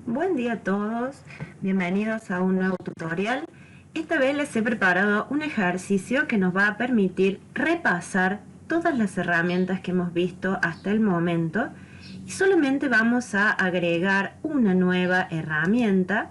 Buen día a todos, bienvenidos a un nuevo tutorial. Esta vez les he preparado un ejercicio que nos va a permitir repasar todas las herramientas que hemos visto hasta el momento y solamente vamos a agregar una nueva herramienta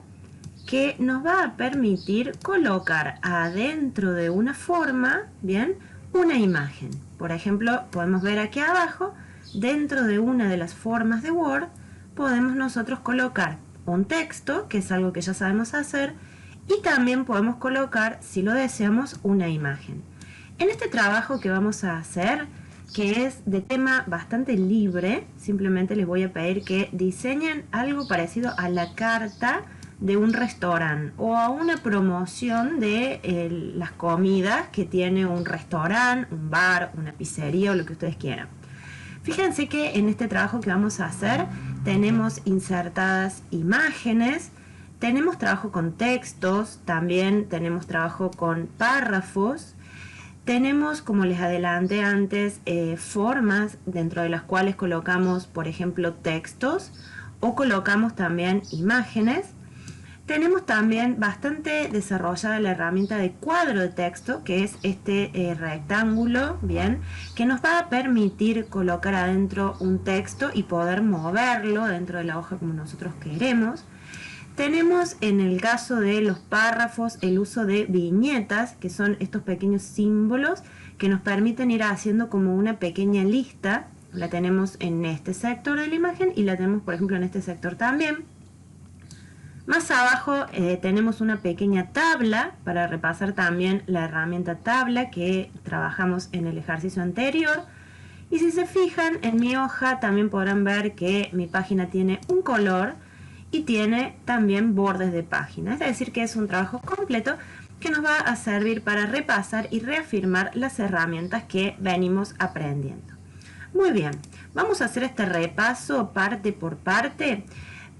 que nos va a permitir colocar adentro de una forma, bien, una imagen. Por ejemplo, podemos ver aquí abajo, dentro de una de las formas de Word, podemos nosotros colocar un texto, que es algo que ya sabemos hacer, y también podemos colocar, si lo deseamos, una imagen. En este trabajo que vamos a hacer, que es de tema bastante libre, simplemente les voy a pedir que diseñen algo parecido a la carta de un restaurante o a una promoción de las comidas que tiene un restaurante, un bar, una pizzería o lo que ustedes quieran. Fíjense que en este trabajo que vamos a hacer tenemos insertadas imágenes, tenemos trabajo con textos, también tenemos trabajo con párrafos, tenemos, como les adelanté antes, formas dentro de las cuales colocamos, por ejemplo, textos o colocamos también imágenes. Tenemos también bastante desarrollada la herramienta de cuadro de texto, que es este rectángulo, bien, que nos va a permitir colocar adentro un texto y poder moverlo dentro de la hoja como nosotros queremos. Tenemos en el caso de los párrafos el uso de viñetas, que son estos pequeños símbolos que nos permiten ir haciendo como una pequeña lista. La tenemos en este sector de la imagen y la tenemos, por ejemplo, en este sector también. Más abajo tenemos una pequeña tabla para repasar también la herramienta tabla que trabajamos en el ejercicio anterior. Y si se fijan en mi hoja también podrán ver que mi página tiene un color y tiene también bordes de página. Es decir que es un trabajo completo que nos va a servir para repasar y reafirmar las herramientas que venimos aprendiendo. Muy bien, vamos a hacer este repaso parte por parte,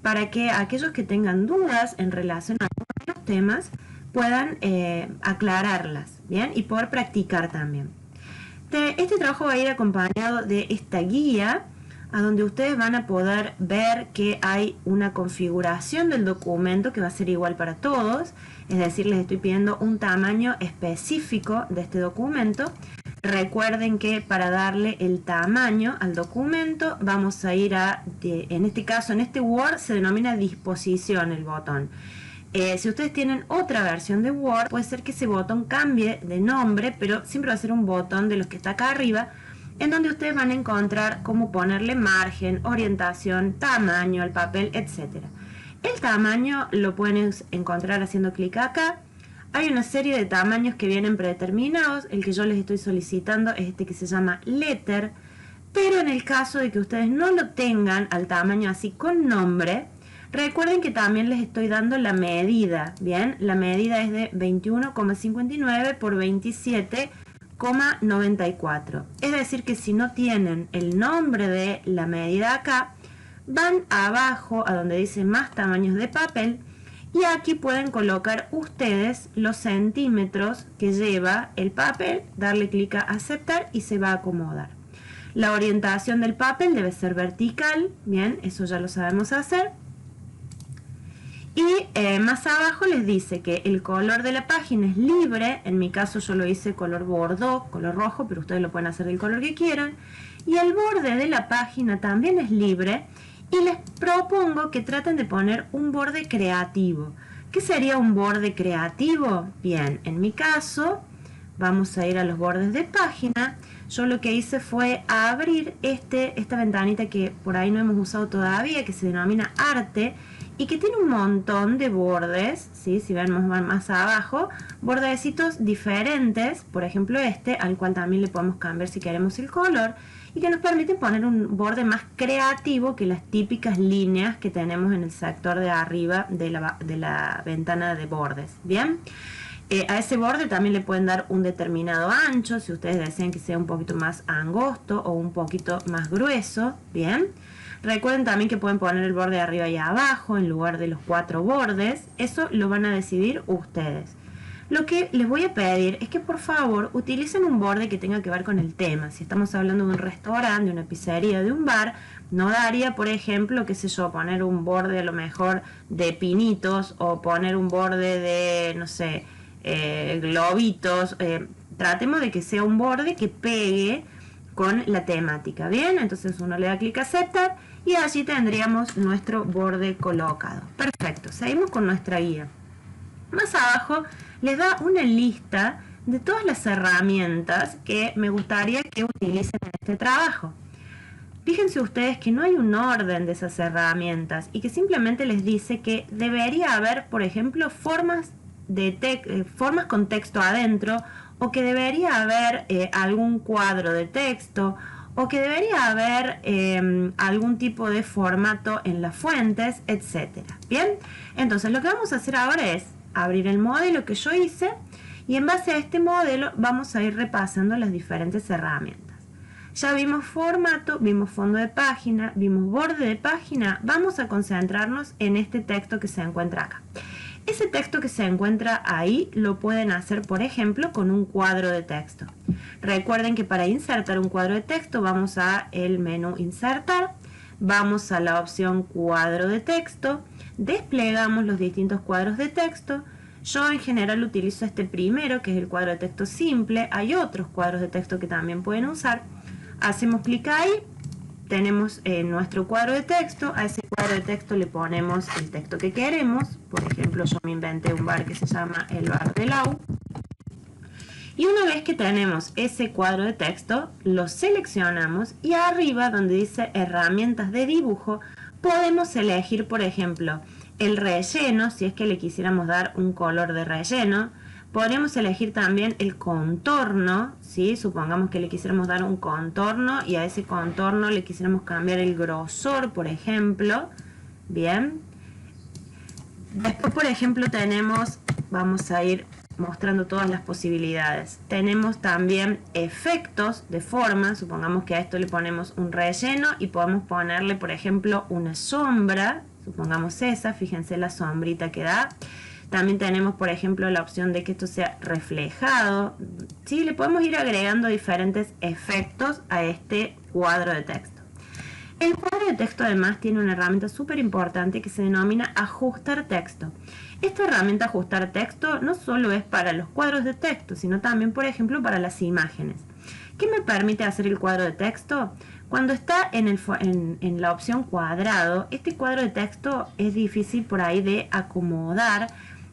para que aquellos que tengan dudas en relación a los temas puedan aclararlas, ¿bien? Y poder practicar también. Este trabajo va a ir acompañado de esta guía, a donde ustedes van a poder ver que hay una configuración del documento que va a ser igual para todos, es decir, les estoy pidiendo un tamaño específico de este documento. Recuerden que para darle el tamaño al documento vamos a ir en este caso, en este Word se denomina disposición el botón. Si ustedes tienen otra versión de Word, puede ser que ese botón cambie de nombre, pero siempre va a ser un botón de los que está acá arriba, en donde ustedes van a encontrar cómo ponerle margen, orientación, tamaño al papel, etc. El tamaño lo pueden encontrar haciendo clic acá. Hay una serie de tamaños que vienen predeterminados. El que yo les estoy solicitando es este que se llama Letter, pero en el caso de que ustedes no lo tengan al tamaño así con nombre, recuerden que también les estoy dando la medida. Bien, la medida es de 21,59 por 27,94. Es decir que si no tienen el nombre de la medida acá, van abajo a donde dice más tamaños de papel y aquí pueden colocar ustedes los centímetros que lleva el papel, darle clic a aceptar y se va a acomodar. La orientación del papel debe ser vertical, bien, eso ya lo sabemos hacer. Y más abajo les dice que el color de la página es libre, en mi caso yo lo hice color bordó, color rojo, pero ustedes lo pueden hacer del color que quieran. Y el borde de la página también es libre. Y les propongo que traten de poner un borde creativo. ¿Qué sería un borde creativo? Bien, en mi caso, vamos a ir a los bordes de página. Yo lo que hice fue abrir esta ventanita que por ahí no hemos usado todavía, que se denomina arte, y que tiene un montón de bordes, ¿sí? Si ven más abajo, bordecitos diferentes, por ejemplo este, al cual también le podemos cambiar si queremos el color, y que nos permiten poner un borde más creativo que las típicas líneas que tenemos en el sector de arriba de la ventana de bordes. Bien, a ese borde también le pueden dar un determinado ancho, si ustedes desean que sea un poquito más angosto o un poquito más grueso. Bien, recuerden también que pueden poner el borde de arriba y abajo en lugar de los 4 bordes. Eso lo van a decidir ustedes. Lo que les voy a pedir es que por favor utilicen un borde que tenga que ver con el tema. Si estamos hablando de un restaurante, de una pizzería, de un bar, No daría, por ejemplo, qué sé yo, poner un borde a lo mejor de pinitos o poner un borde de, no sé, globitos. Tratemos de que sea un borde que pegue con la temática. Bien, entonces uno le da clic a aceptar y allí tendríamos nuestro borde colocado. Perfecto, seguimos con nuestra guía. Más abajo les da una lista de todas las herramientas que me gustaría que utilicen en este trabajo. Fíjense ustedes que no hay un orden de esas herramientas y que simplemente les dice que debería haber, por ejemplo, formas con texto adentro, o que debería haber algún cuadro de texto, o que debería haber algún tipo de formato en las fuentes, etc. Bien, entonces lo que vamos a hacer ahora es abrir el modelo que yo hice y en base a este modelo vamos a ir repasando las diferentes herramientas. Ya vimos formato, vimos fondo de página, vimos borde de página. Vamos a concentrarnos en este texto que se encuentra acá. Ese texto que se encuentra ahí lo pueden hacer, por ejemplo, con un cuadro de texto. Recuerden que para insertar un cuadro de texto vamos a el menú Insertar, vamos a la opción Cuadro de texto, desplegamos los distintos cuadros de texto. Yo en general utilizo este primero, que es el cuadro de texto simple. Hay otros cuadros de texto que también pueden usar. Hacemos clic ahí, tenemos nuestro cuadro de texto. A ese cuadro de texto le ponemos el texto que queremos. Por ejemplo, yo me inventé un bar que se llama el bar de Lau. Y una vez que tenemos ese cuadro de texto, lo seleccionamos y arriba donde dice herramientas de dibujo, podemos elegir, por ejemplo, el relleno, si es que le quisiéramos dar un color de relleno. Podríamos elegir también el contorno, ¿sí? Supongamos que le quisiéramos dar un contorno y a ese contorno le quisiéramos cambiar el grosor, por ejemplo. Bien. Después, por ejemplo, tenemos, vamos a ir mostrando todas las posibilidades. Tenemos también efectos de forma. Supongamos que a esto le ponemos un relleno y podemos ponerle, por ejemplo, una sombra. Supongamos esa, fíjense la sombrita que da. También tenemos, por ejemplo, la opción de que esto sea reflejado. ¿Sí? Le podemos ir agregando diferentes efectos a este cuadro de texto. El cuadro de texto además tiene una herramienta súper importante que se denomina ajustar texto. Esta herramienta ajustar texto no solo es para los cuadros de texto, sino también, por ejemplo, para las imágenes. ¿Qué me permite hacer el cuadro de texto? Cuando está en la opción cuadrado, este cuadro de texto es difícil por ahí de acomodar.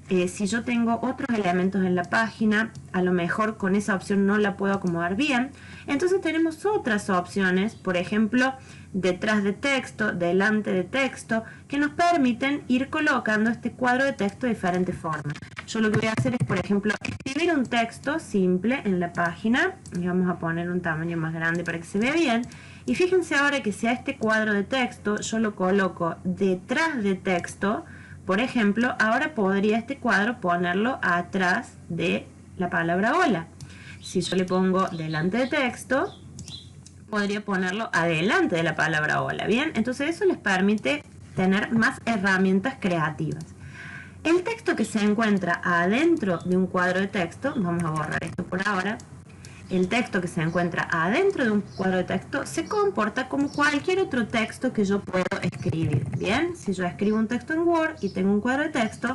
Si yo tengo otros elementos en la página, a lo mejor con esa opción no la puedo acomodar bien. Entonces tenemos otras opciones, por ejemplo, detrás de texto, delante de texto, que nos permiten ir colocando este cuadro de texto de diferentes formas. Yo lo que voy a hacer es, por ejemplo, escribir un texto simple en la página, y vamos a poner un tamaño más grande para que se vea bien. Y fíjense ahora que si a este cuadro de texto yo lo coloco detrás de texto, por ejemplo, ahora podría este cuadro ponerlo atrás de la palabra hola. Si yo le pongo delante de texto, podría ponerlo adelante de la palabra hola. Bien, entonces eso les permite tener más herramientas creativas. El texto que se encuentra adentro de un cuadro de texto, vamos a borrar esto por ahora. El texto que se encuentra adentro de un cuadro de texto se comporta como cualquier otro texto que yo puedo escribir. Bien, si yo escribo un texto en Word y tengo un cuadro de texto,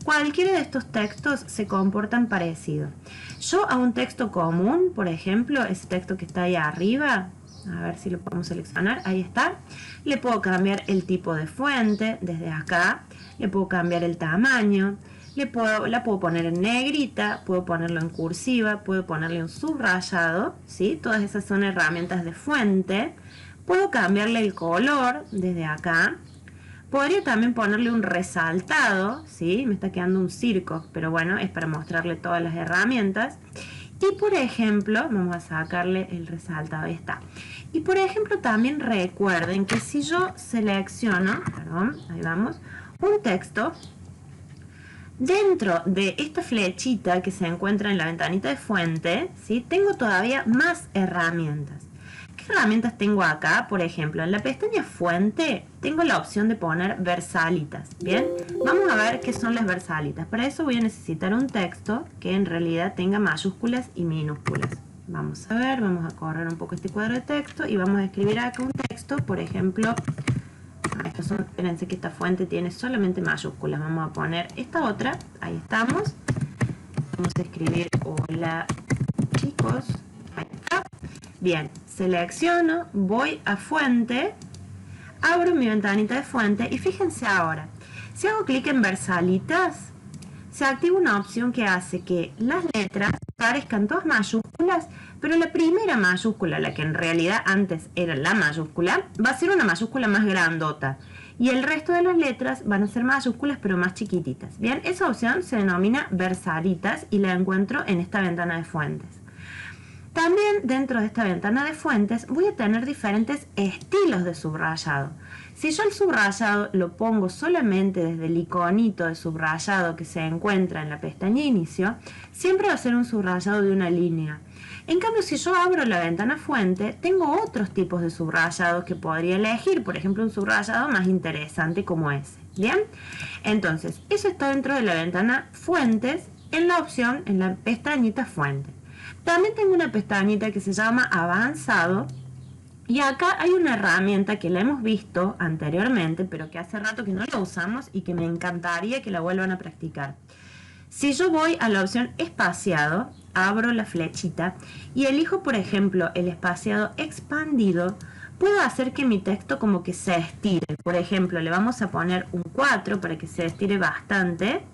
cualquiera de estos textos se comportan parecido. Yo a un texto común, por ejemplo, ese texto que está ahí arriba, a ver si lo podemos seleccionar, ahí está, le puedo cambiar el tipo de fuente desde acá, le puedo cambiar el tamaño, la puedo poner en negrita, puedo ponerlo en cursiva, puedo ponerle un subrayado, ¿sí? Todas esas son herramientas de fuente. Puedo cambiarle el color desde acá. Podría también ponerle un resaltado, ¿sí? Me está quedando un circo, pero bueno, es para mostrarle todas las herramientas. Y por ejemplo, vamos a sacarle el resaltado, ahí está. Y por ejemplo, también recuerden que si yo selecciono, perdón, ahí vamos, un texto, dentro de esta flechita que se encuentra en la ventanita de fuente, ¿sí? Tengo todavía más herramientas. ¿Qué herramientas tengo acá? Por ejemplo, en la pestaña fuente tengo la opción de poner versalitas. Bien, vamos a ver qué son las versalitas. Para eso voy a necesitar un texto que en realidad tenga mayúsculas y minúsculas. Vamos a ver, vamos a correr un poco este cuadro de texto y vamos a escribir acá un texto, por ejemplo, espérense que esta fuente tiene solamente mayúsculas, vamos a poner esta otra, ahí estamos, vamos a escribir hola chicos, ahí está. Bien, selecciono, voy a fuente, abro mi ventanita de fuente y fíjense ahora, si hago clic en versalitas, se activa una opción que hace que las letras parezcan todas mayúsculas, pero la primera mayúscula, la que en realidad antes era la mayúscula, va a ser una mayúscula más grandota. Y el resto de las letras van a ser mayúsculas pero más chiquititas. Bien, esa opción se denomina versalitas y la encuentro en esta ventana de fuentes. También dentro de esta ventana de fuentes voy a tener diferentes estilos de subrayado. Si yo el subrayado lo pongo solamente desde el iconito de subrayado que se encuentra en la pestaña inicio, siempre va a ser un subrayado de una línea. En cambio, si yo abro la ventana fuente, tengo otros tipos de subrayados que podría elegir, por ejemplo, un subrayado más interesante como ese. ¿Bien? Entonces, eso está dentro de la ventana fuentes en la opción, en la pestañita fuente. También tengo una pestañita que se llama avanzado y acá hay una herramienta que la hemos visto anteriormente pero que hace rato que no la usamos y que me encantaría que la vuelvan a practicar. Si yo voy a la opción espaciado, abro la flechita y elijo por ejemplo el espaciado expandido, puedo hacer que mi texto como que se estire. Por ejemplo, le vamos a poner un 4 para que se estire bastante.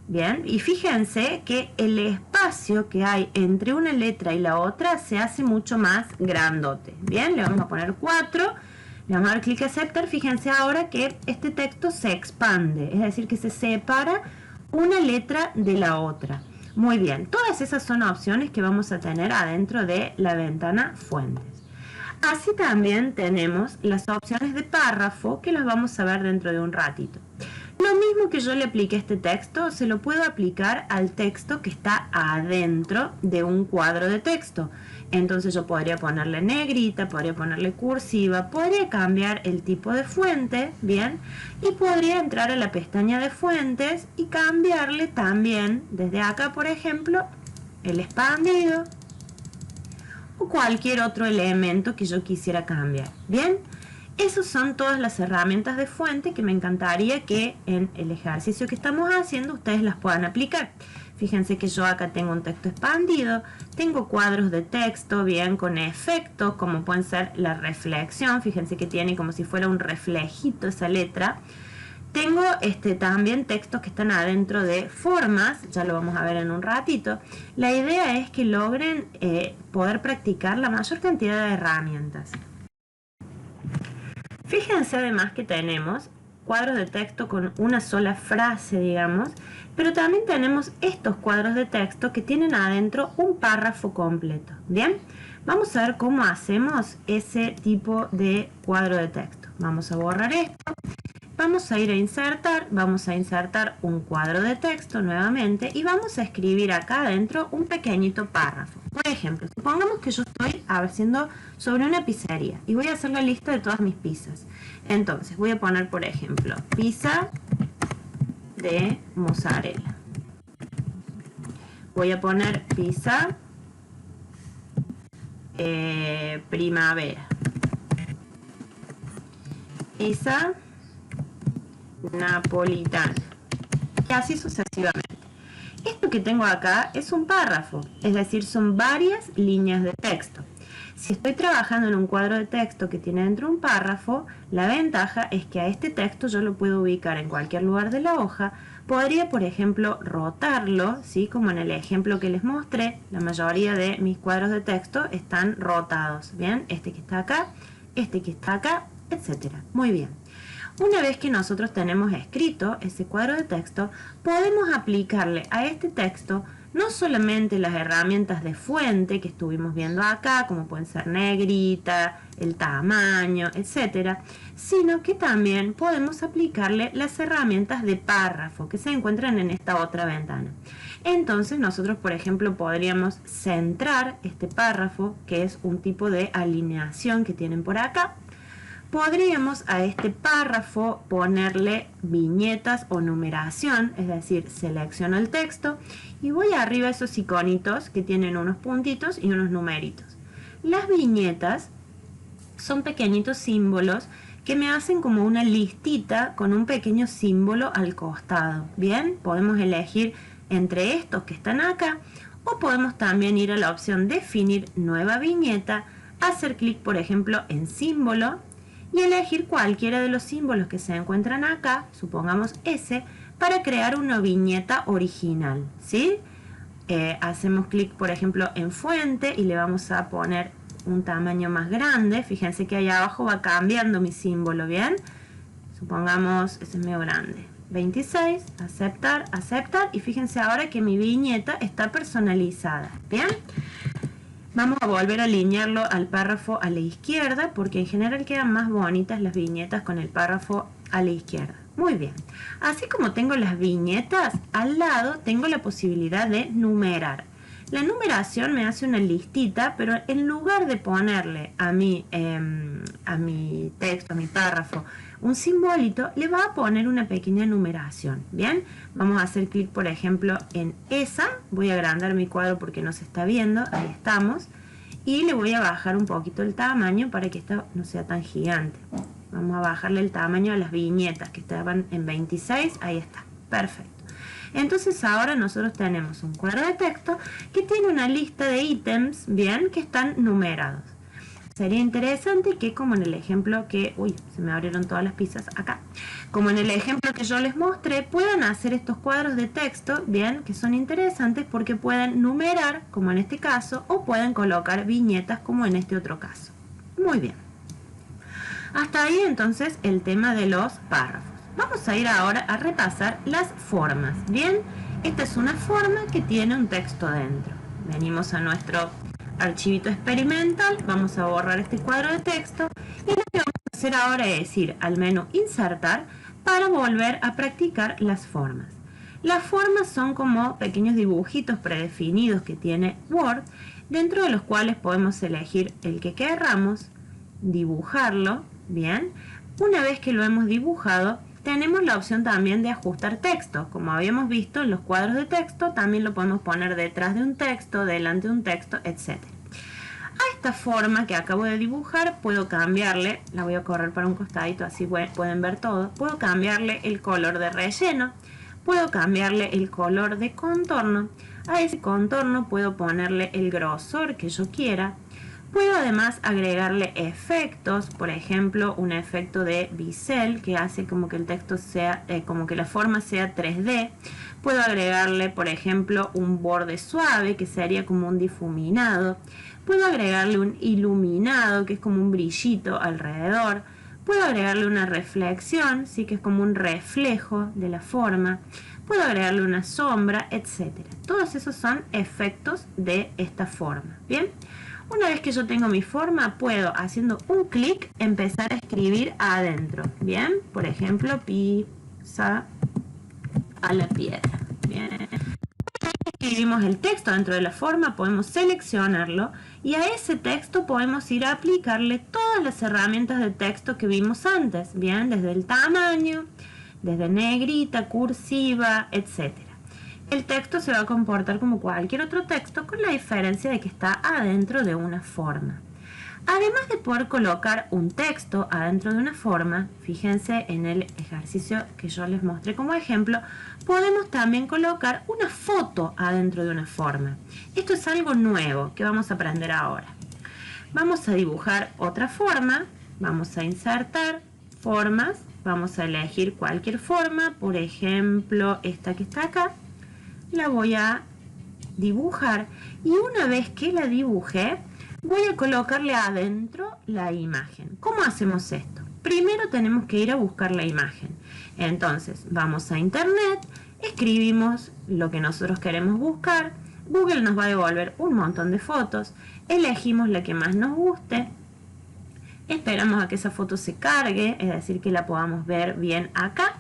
Bien, y fíjense que el espacio que hay entre una letra y la otra se hace mucho más grandote. Bien, le vamos a poner 4, le vamos a dar clic a aceptar. Fíjense ahora que este texto se expande, es decir, que se separa una letra de la otra. Muy bien, todas esas son opciones que vamos a tener adentro de la ventana fuentes. Así también tenemos las opciones de párrafo que las vamos a ver dentro de un ratito. Lo mismo que yo le apliqué a este texto, se lo puedo aplicar al texto que está adentro de un cuadro de texto. Entonces yo podría ponerle negrita, podría ponerle cursiva, podría cambiar el tipo de fuente, ¿bien? Y podría entrar a la pestaña de fuentes y cambiarle también, desde acá por ejemplo, el expandido o cualquier otro elemento que yo quisiera cambiar, ¿bien? Esas son todas las herramientas de fuente que me encantaría que en el ejercicio que estamos haciendo ustedes las puedan aplicar. Fíjense que yo acá tengo un texto expandido, tengo cuadros de texto bien con efectos como pueden ser la reflexión, fíjense que tiene como si fuera un reflejito esa letra. Tengo también textos que están adentro de formas, ya lo vamos a ver en un ratito. La idea es que logren poder practicar la mayor cantidad de herramientas. Fíjense además que tenemos cuadros de texto con una sola frase, digamos, pero también tenemos estos cuadros de texto que tienen adentro un párrafo completo. Bien, vamos a ver cómo hacemos ese tipo de cuadro de texto. Vamos a borrar esto. Vamos a ir a insertar, vamos a insertar un cuadro de texto nuevamente y vamos a escribir acá adentro un pequeñito párrafo. Por ejemplo, supongamos que yo estoy haciendo sobre una pizzería y voy a hacer la lista de todas mis pizzas. Entonces voy a poner, por ejemplo, pizza de mozzarella. Voy a poner pizza primavera. Pizza napolitana y así sucesivamente. Esto que tengo acá es un párrafo, es decir, son varias líneas de texto. Si estoy trabajando en un cuadro de texto que tiene dentro un párrafo, la ventaja es que a este texto yo lo puedo ubicar en cualquier lugar de la hoja. Podría, por ejemplo, rotarlo, ¿sí? Como en el ejemplo que les mostré, la mayoría de mis cuadros de texto están rotados, ¿bien? Este que está acá, etcétera. Muy bien. Una vez que nosotros tenemos escrito ese cuadro de texto, podemos aplicarle a este texto no solamente las herramientas de fuente que estuvimos viendo acá, como pueden ser negrita, el tamaño, etcétera, sino que también podemos aplicarle las herramientas de párrafo que se encuentran en esta otra ventana. Entonces nosotros, por ejemplo, podríamos centrar este párrafo, que es un tipo de alineación que tienen por acá. podríamos a este párrafo ponerle viñetas o numeración, es decir, selecciono el texto y voy arriba a esos iconitos que tienen unos puntitos y unos numeritos. Las viñetas son pequeñitos símbolos que me hacen como una listita con un pequeño símbolo al costado. Bien, podemos elegir entre estos que están acá o podemos también ir a la opción definir nueva viñeta, hacer clic por ejemplo en símbolo y elegir cualquiera de los símbolos que se encuentran acá, supongamos ese, para crear una viñeta original, ¿sí? Hacemos clic por ejemplo en fuente y le vamos a poner un tamaño más grande. Fíjense que ahí abajo va cambiando mi símbolo, ¿bien? Supongamos, ese es medio grande, 26, aceptar, aceptar, y fíjense ahora que mi viñeta está personalizada, ¿bien? Vamos a volver a alinearlo al párrafo a la izquierda, porque en general quedan más bonitas las viñetas con el párrafo a la izquierda. Muy bien, así como tengo las viñetas, al lado tengo la posibilidad de numerar. La numeración me hace una listita, pero en lugar de ponerle a mi texto, a mi párrafo, un simbolito, le va a poner una pequeña numeración. Bien, vamos a hacer clic por ejemplo en esa, voy a agrandar mi cuadro porque no se está viendo, ahí estamos, y le voy a bajar un poquito el tamaño para que esto no sea tan gigante. Vamos a bajarle el tamaño a las viñetas que estaban en 26, ahí está, perfecto. Entonces ahora nosotros tenemos un cuadro de texto que tiene una lista de ítems, bien, que están numerados. Sería interesante que, como en el ejemplo que... Uy, se me abrieron todas las piezas acá. Como en el ejemplo que yo les mostré, puedan hacer estos cuadros de texto, bien, que son interesantes porque pueden numerar, como en este caso, o pueden colocar viñetas, como en este otro caso. Muy bien. Hasta ahí entonces el tema de los párrafos. Vamos a ir ahora a repasar las formas. Bien, esta es una forma que tiene un texto dentro. Venimos a nuestro archivito experimental, vamos a borrar este cuadro de texto y lo que vamos a hacer ahora es ir al menú insertar para volver a practicar las formas. Las formas son como pequeños dibujitos predefinidos que tiene Word, dentro de los cuales podemos elegir el que querramos, dibujarlo, bien. Una vez que lo hemos dibujado, tenemos la opción también de ajustar texto. Como habíamos visto en los cuadros de texto, también lo podemos poner detrás de un texto, delante de un texto, etc. A esta forma que acabo de dibujar puedo cambiarle, la voy a correr para un costadito así pueden ver todo, puedo cambiarle el color de relleno, puedo cambiarle el color de contorno, a ese contorno puedo ponerle el grosor que yo quiera. Puedo además agregarle efectos, por ejemplo, un efecto de bisel que hace como que el texto sea, como que la forma sea 3D. Puedo agregarle, por ejemplo, un borde suave que sería como un difuminado. Puedo agregarle un iluminado que es como un brillito alrededor. Puedo agregarle una reflexión, sí, que es como un reflejo de la forma. Puedo agregarle una sombra, etc. Todos esos son efectos de esta forma. Bien. Una vez que yo tengo mi forma, puedo, haciendo un clic, empezar a escribir adentro. Bien, por ejemplo, pizza a la piedra. Bien. Escribimos el texto dentro de la forma, podemos seleccionarlo y a ese texto podemos ir a aplicarle todas las herramientas de texto que vimos antes. Bien, desde el tamaño, desde negrita, cursiva, etc. El texto se va a comportar como cualquier otro texto, con la diferencia de que está adentro de una forma. Además de poder colocar un texto adentro de una forma, fíjense en el ejercicio que yo les mostré como ejemplo, podemos también colocar una foto adentro de una forma. Esto es algo nuevo que vamos a aprender ahora. Vamos a dibujar otra forma, vamos a insertar formas, vamos a elegir cualquier forma, por ejemplo esta que está acá. La voy a dibujar y una vez que la dibujé voy a colocarle adentro la imagen. ¿Cómo hacemos esto? Primero tenemos que ir a buscar la imagen. Entonces vamos a internet, escribimos lo que nosotros queremos buscar, Google nos va a devolver un montón de fotos, elegimos la que más nos guste, esperamos a que esa foto se cargue, es decir que la podamos ver bien acá.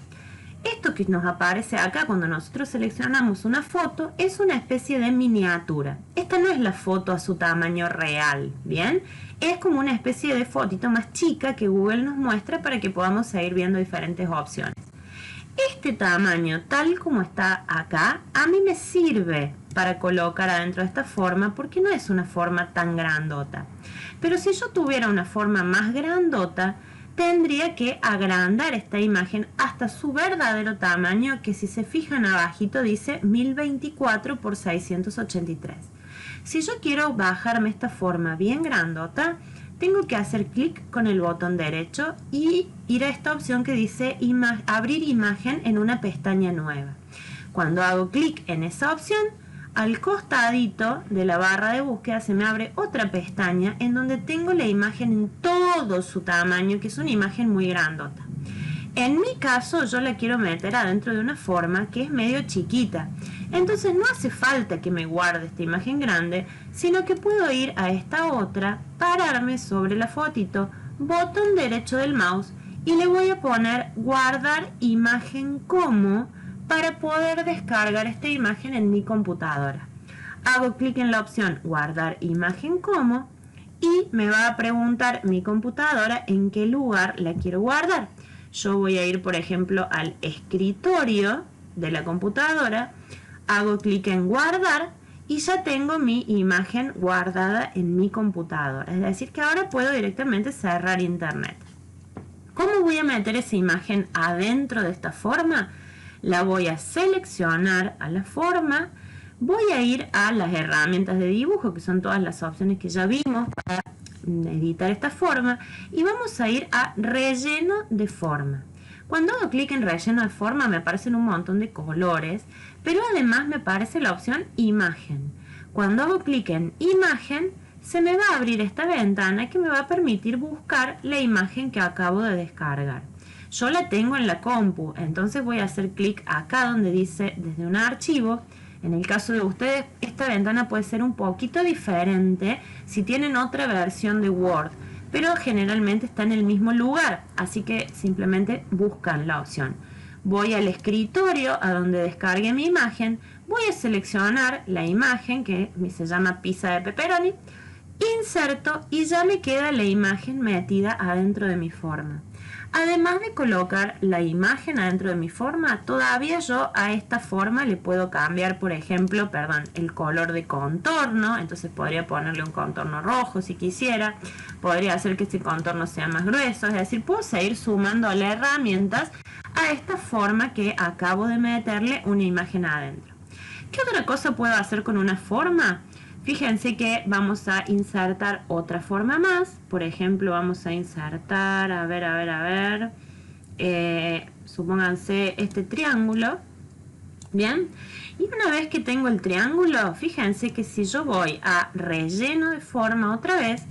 Esto que nos aparece acá cuando nosotros seleccionamos una foto es una especie de miniatura. Esta no es la foto a su tamaño real, ¿bien? Es como una especie de fotito más chica que Google nos muestra para que podamos seguir viendo diferentes opciones. Este tamaño, tal como está acá, a mí me sirve para colocar adentro de esta forma porque no es una forma tan grandota. Pero si yo tuviera una forma más grandota, tendría que agrandar esta imagen hasta su verdadero tamaño, que si se fijan abajito dice 1024 por 683. Si yo quiero bajarme esta forma bien grandota, tengo que hacer clic con el botón derecho y ir a esta opción que dice abrir imagen en una pestaña nueva. Cuando hago clic en esa opción, al costadito de la barra de búsqueda se me abre otra pestaña en donde tengo la imagen en todo su tamaño, que es una imagen muy grandota. En mi caso yo la quiero meter adentro de una forma que es medio chiquita. Entonces no hace falta que me guarde esta imagen grande, sino que puedo ir a esta otra, pararme sobre la fotito, botón derecho del mouse y le voy a poner guardar imagen como para poder descargar esta imagen en mi computadora. Hago clic en la opción guardar imagen como y me va a preguntar mi computadora en qué lugar la quiero guardar. Yo voy a ir, por ejemplo, al escritorio de la computadora, hago clic en guardar y ya tengo mi imagen guardada en mi computadora. Es decir, que ahora puedo directamente cerrar internet. ¿Cómo voy a meter esa imagen adentro de esta forma? La voy a seleccionar a la forma, voy a ir a las herramientas de dibujo, que son todas las opciones que ya vimos para editar esta forma, y vamos a ir a relleno de forma. Cuando hago clic en relleno de forma me aparecen un montón de colores, pero además me aparece la opción imagen. Cuando hago clic en imagen se me va a abrir esta ventana que me va a permitir buscar la imagen que acabo de descargar. Yo la tengo en la compu, entonces voy a hacer clic acá donde dice desde un archivo. En el caso de ustedes, esta ventana puede ser un poquito diferente si tienen otra versión de Word, pero generalmente está en el mismo lugar, así que simplemente buscan la opción. Voy al escritorio a donde descargué mi imagen, voy a seleccionar la imagen que se llama pizza de pepperoni, inserto y ya me queda la imagen metida adentro de mi forma. Además de colocar la imagen adentro de mi forma, todavía yo a esta forma le puedo cambiar, por ejemplo, el color de contorno. Entonces podría ponerle un contorno rojo si quisiera. Podría hacer que este contorno sea más grueso. Es decir, puedo seguir sumándole herramientas a esta forma que acabo de meterle una imagen adentro. ¿Qué otra cosa puedo hacer con una forma? Fíjense que vamos a insertar otra forma más. Por ejemplo, vamos a insertar, supónganse este triángulo. Bien, y una vez que tengo el triángulo, fíjense que si yo voy a relleno de forma otra vez,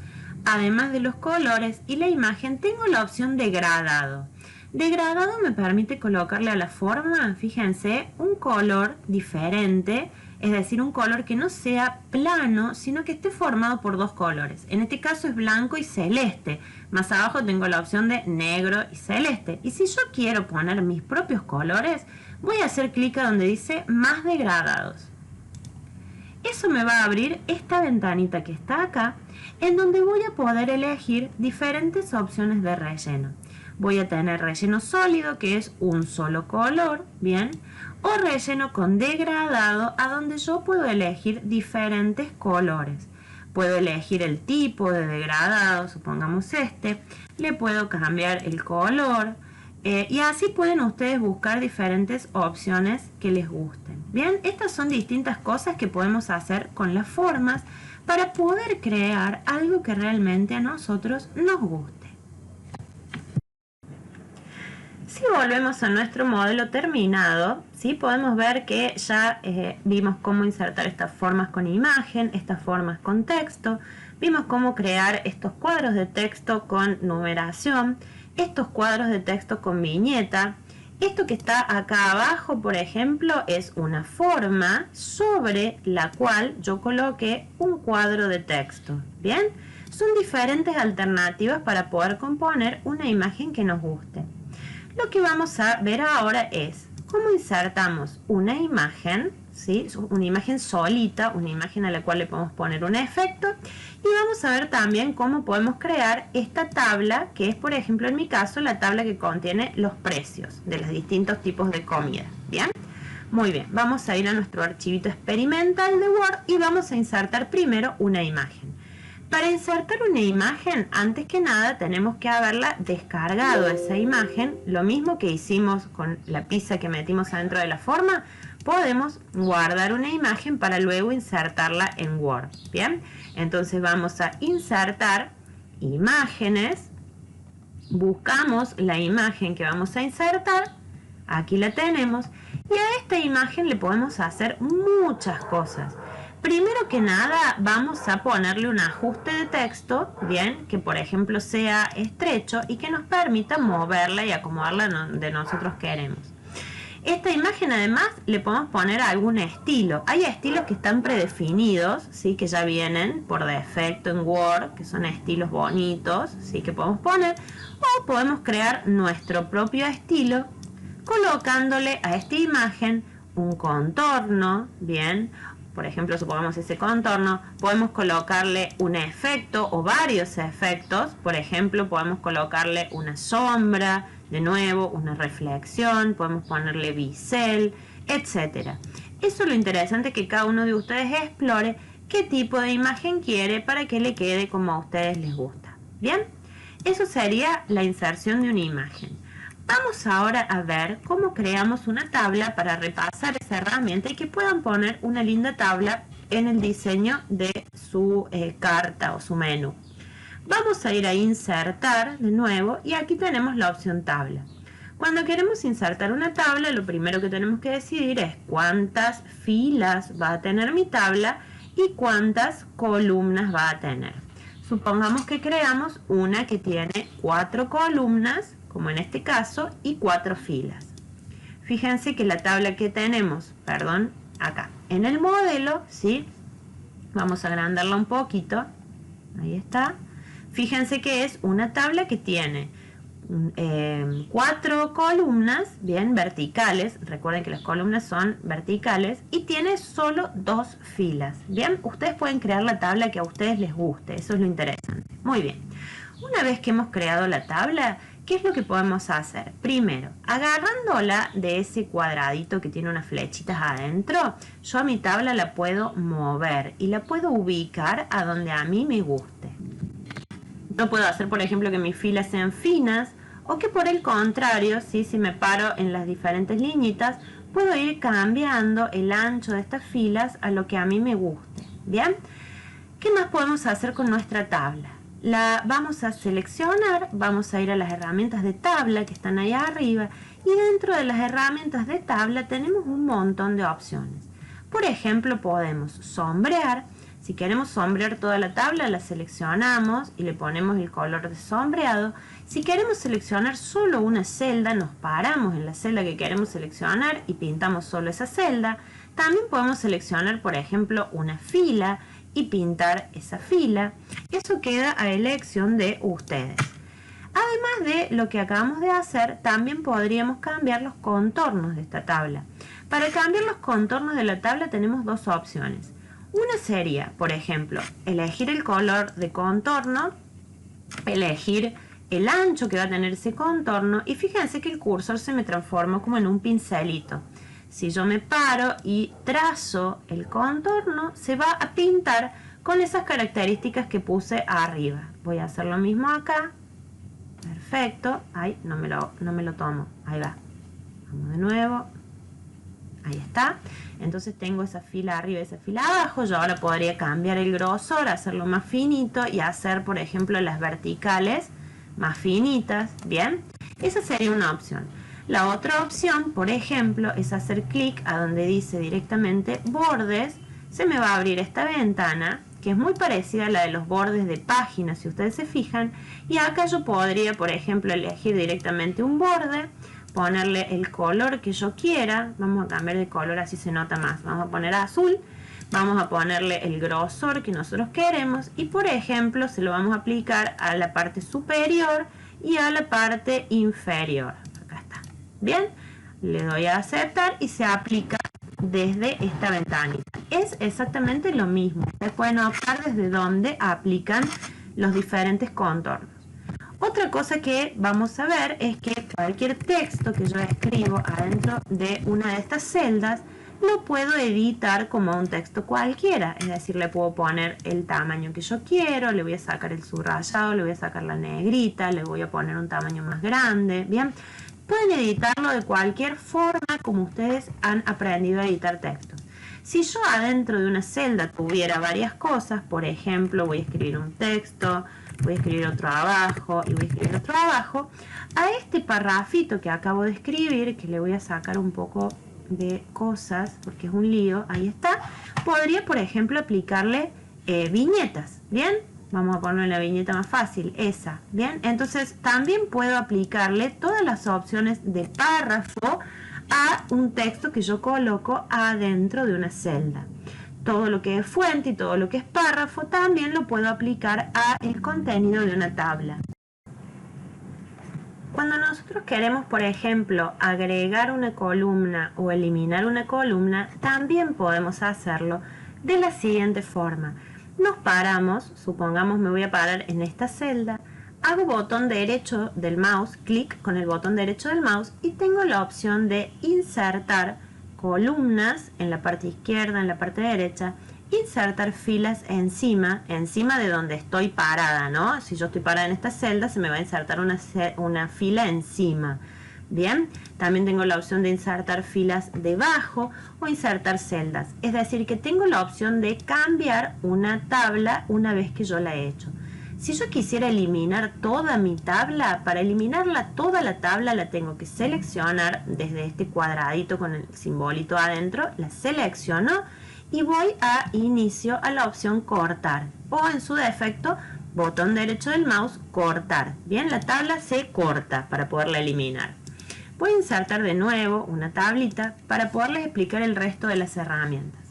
además de los colores y la imagen, tengo la opción de degradado. Degradado me permite colocarle a la forma, fíjense, un color diferente. Es decir, un color que no sea plano, sino que esté formado por dos colores. En este caso es blanco y celeste. Más abajo tengo la opción de negro y celeste. Y si yo quiero poner mis propios colores, voy a hacer clic a donde dice más degradados. Eso me va a abrir esta ventanita que está acá, en donde voy a poder elegir diferentes opciones de relleno. Voy a tener relleno sólido, que es un solo color, ¿bien? O relleno con degradado, a donde yo puedo elegir diferentes colores. Puedo elegir el tipo de degradado, supongamos este, le puedo cambiar el color, y así pueden ustedes buscar diferentes opciones que les gusten. Bien, estas son distintas cosas que podemos hacer con las formas para poder crear algo que realmente a nosotros nos guste. Si volvemos a nuestro modelo terminado, ¿sí? Podemos ver que ya vimos cómo insertar estas formas con imagen, estas formas con texto, vimos cómo crear estos cuadros de texto con numeración, estos cuadros de texto con viñeta. Esto que está acá abajo, por ejemplo, es una forma sobre la cual yo coloqué un cuadro de texto. ¿Bien? Son diferentes alternativas para poder componer una imagen que nos guste. Lo que vamos a ver ahora es cómo insertamos una imagen, ¿sí? Una imagen solita, una imagen a la cual le podemos poner un efecto, y vamos a ver también cómo podemos crear esta tabla, que es, por ejemplo, en mi caso, la tabla que contiene los precios de los distintos tipos de comida. ¿Bien? Muy bien, vamos a ir a nuestro archivito experimental de Word y vamos a insertar primero una imagen. Para insertar una imagen, antes que nada tenemos que haberla descargado esa imagen, lo mismo que hicimos con la pizza que metimos adentro de la forma, podemos guardar una imagen para luego insertarla en Word. Bien, entonces vamos a insertar imágenes, buscamos la imagen que vamos a insertar, aquí la tenemos, y a esta imagen le podemos hacer muchas cosas. Primero que nada vamos a ponerle un ajuste de texto, bien, que por ejemplo sea estrecho y que nos permita moverla y acomodarla donde nosotros queremos. Esta imagen además le podemos poner algún estilo. Hay estilos que están predefinidos, ¿sí? Que ya vienen por defecto en Word, que son estilos bonitos, ¿sí? Que podemos poner, o podemos crear nuestro propio estilo colocándole a esta imagen un contorno, bien. Por ejemplo, supongamos ese contorno, podemos colocarle un efecto o varios efectos. Por ejemplo, podemos colocarle una sombra, de nuevo, una reflexión, podemos ponerle bisel, etc. Eso es lo interesante, que cada uno de ustedes explore qué tipo de imagen quiere para que le quede como a ustedes les gusta. Bien, eso sería la inserción de una imagen. Vamos ahora a ver cómo creamos una tabla para repasar esa herramienta y que puedan poner una linda tabla en el diseño de su carta o su menú. Vamos a ir a insertar de nuevo y aquí tenemos la opción tabla. Cuando queremos insertar una tabla, lo primero que tenemos que decidir es cuántas filas va a tener mi tabla y cuántas columnas va a tener. Supongamos que creamos una que tiene 4 columnas, como en este caso, y 4 filas. Fíjense que la tabla que tenemos, acá en el modelo, ¿sí? Vamos a agrandarla un poquito, ahí está. Fíjense que es una tabla que tiene 4 columnas, bien, verticales. Recuerden que las columnas son verticales y tiene solo 2 filas. Bien, ustedes pueden crear la tabla que a ustedes les guste, eso es lo interesante. Muy bien, una vez que hemos creado la tabla, ¿qué es lo que podemos hacer? Primero, agarrándola de ese cuadradito que tiene unas flechitas adentro, yo a mi tabla la puedo mover y la puedo ubicar a donde a mí me guste. Yo puedo hacer, por ejemplo, que mis filas sean finas, o que por el contrario, ¿sí? Si me paro en las diferentes liñitas, puedo ir cambiando el ancho de estas filas a lo que a mí me guste. ¿Bien? ¿Qué más podemos hacer con nuestra tabla? La vamos a seleccionar, vamos a ir a las herramientas de tabla que están ahí arriba, y dentro de las herramientas de tabla tenemos un montón de opciones. Por ejemplo, podemos sombrear. Si queremos sombrear toda la tabla, la seleccionamos y le ponemos el color de sombreado. Si queremos seleccionar solo una celda, nos paramos en la celda que queremos seleccionar y pintamos solo esa celda. También podemos seleccionar, por ejemplo, una fila y pintar esa fila. Eso queda a elección de ustedes. Además de lo que acabamos de hacer, también podríamos cambiar los contornos de esta tabla. Para cambiar los contornos de la tabla tenemos 2 opciones. Una sería, por ejemplo, elegir el color de contorno, elegir el ancho que va a tener ese contorno, y fíjense que el cursor se me transforma como en un pincelito. Si yo me paro y trazo el contorno, se va a pintar con esas características que puse arriba. Voy a hacer lo mismo acá. Perfecto. Ay, no me lo tomo. Ahí va. Vamos de nuevo. Ahí está. Entonces tengo esa fila arriba y esa fila abajo. Yo ahora podría cambiar el grosor, hacerlo más finito y hacer, por ejemplo, las verticales más finitas. Bien, esa sería una opción. La otra opción, por ejemplo, es hacer clic a donde dice directamente bordes. Se me va a abrir esta ventana, que es muy parecida a la de los bordes de páginas, si ustedes se fijan. Y acá yo podría, por ejemplo, elegir directamente un borde, ponerle el color que yo quiera. Vamos a cambiar de color, así se nota más. Vamos a poner azul. Vamos a ponerle el grosor que nosotros queremos. Y, por ejemplo, se lo vamos a aplicar a la parte superior y a la parte inferior. Acá está. Bien, le doy a aceptar y se aplica desde esta ventanita. Es exactamente lo mismo. Ustedes pueden optar desde donde aplican los diferentes contornos. Otra cosa que vamos a ver es que cualquier texto que yo escribo adentro de una de estas celdas lo puedo editar como un texto cualquiera, es decir, le puedo poner el tamaño que yo quiero, le voy a sacar el subrayado, le voy a sacar la negrita, le voy a poner un tamaño más grande, bien. Pueden editarlo de cualquier forma como ustedes han aprendido a editar textos. Si yo adentro de una celda tuviera varias cosas, por ejemplo, voy a escribir un texto, voy a escribir otro abajo y voy a escribir otro abajo, a este parrafito que acabo de escribir, que le voy a sacar un poco de cosas porque es un lío, ahí está, podría por ejemplo aplicarle viñetas, ¿bien? Vamos a ponerle la viñeta más fácil, esa, ¿bien? Entonces también puedo aplicarle todas las opciones de párrafo a un texto que yo coloco adentro de una celda. Todo lo que es fuente y todo lo que es párrafo también lo puedo aplicar a el contenido de una tabla. Cuando nosotros queremos, por ejemplo, agregar una columna o eliminar una columna, también podemos hacerlo de la siguiente forma. Nos paramos, supongamos me voy a parar en esta celda, hago botón derecho del mouse, clic con el botón derecho del mouse y tengo la opción de insertar columnas en la parte izquierda, en la parte derecha, insertar filas encima de donde estoy parada, ¿no? Si yo estoy parada en esta celda, se me va a insertar una fila encima. Bien, también tengo la opción de insertar filas debajo o insertar celdas. Es decir, que tengo la opción de cambiar una tabla una vez que yo la he hecho. Si yo quisiera eliminar toda mi tabla, para eliminarla toda la tabla la tengo que seleccionar desde este cuadradito con el simbolito adentro, la selecciono y voy a inicio a la opción cortar o en su defecto botón derecho del mouse cortar. Bien, la tabla se corta para poderla eliminar. Voy a insertar de nuevo una tablita para poderles explicar el resto de las herramientas.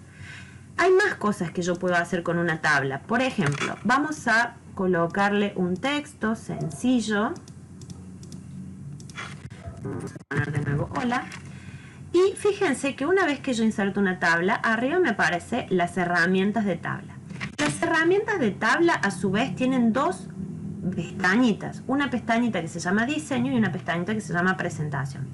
Hay más cosas que yo puedo hacer con una tabla. Por ejemplo, vamos a colocarle un texto sencillo. Vamos a poner de nuevo hola. Y fíjense que una vez que yo inserto una tabla, arriba me aparecen las herramientas de tabla. Las herramientas de tabla a su vez tienen dos pestañitas. Una pestañita que se llama diseño y una pestañita que se llama presentación.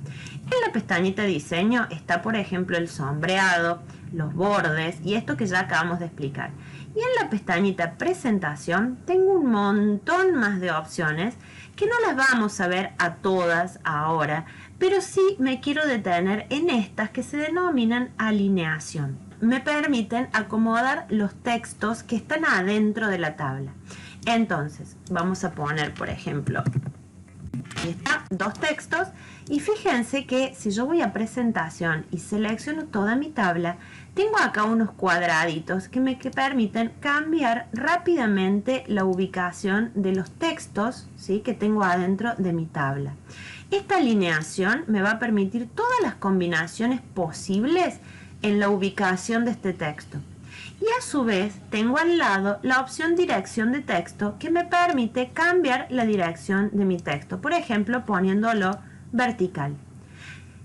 En la pestañita diseño está por ejemplo el sombreado, los bordes y esto que ya acabamos de explicar. Y en la pestañita presentación tengo un montón más de opciones que no las vamos a ver a todas ahora, pero sí me quiero detener en estas que se denominan alineación. Me permiten acomodar los textos que están adentro de la tabla. Entonces, vamos a poner, por ejemplo, aquí está, dos textos y fíjense que si yo voy a presentación y selecciono toda mi tabla, tengo acá unos cuadraditos que me permiten cambiar rápidamente la ubicación de los textos, ¿sí?, que tengo adentro de mi tabla. Esta alineación me va a permitir todas las combinaciones posibles en la ubicación de este texto. Y a su vez tengo al lado la opción dirección de texto que me permite cambiar la dirección de mi texto, por ejemplo poniéndolo vertical.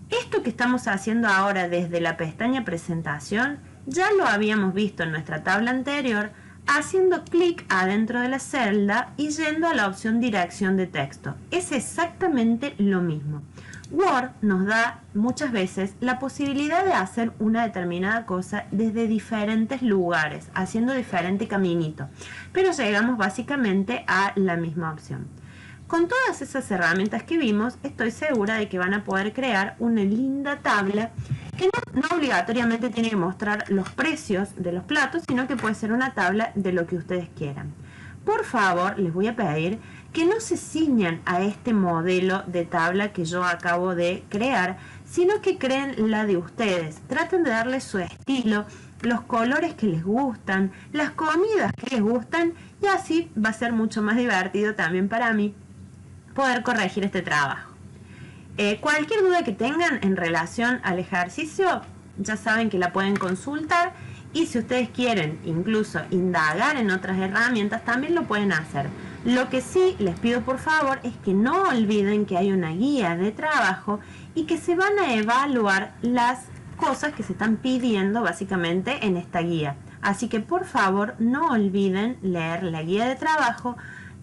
Esto que estamos haciendo ahora desde la pestaña presentación ya lo habíamos visto en nuestra tabla anterior haciendo clic adentro de la celda y yendo a la opción dirección de texto. Es exactamente lo mismo. Word nos da muchas veces la posibilidad de hacer una determinada cosa desde diferentes lugares, haciendo diferente caminito, pero llegamos básicamente a la misma opción. Con todas esas herramientas que vimos, estoy segura de que van a poder crear una linda tabla que no obligatoriamente tiene que mostrar los precios de los platos, sino que puede ser una tabla de lo que ustedes quieran. Por favor, les voy a pedir que no se ciñan a este modelo de tabla que yo acabo de crear, sino que creen la de ustedes. Traten de darle su estilo, los colores que les gustan, las comidas que les gustan, y así va a ser mucho más divertido también para mí poder corregir este trabajo. Cualquier duda que tengan en relación al ejercicio, ya saben que la pueden consultar, y si ustedes quieren incluso indagar en otras herramientas, también lo pueden hacer. Lo que sí les pido por favor es que no olviden que hay una guía de trabajo y que se van a evaluar las cosas que se están pidiendo básicamente en esta guía. Así que por favor no olviden leer la guía de trabajo,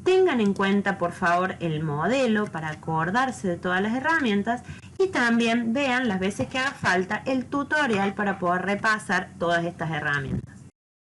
tengan en cuenta por favor el modelo para acordarse de todas las herramientas y también vean las veces que haga falta el tutorial para poder repasar todas estas herramientas.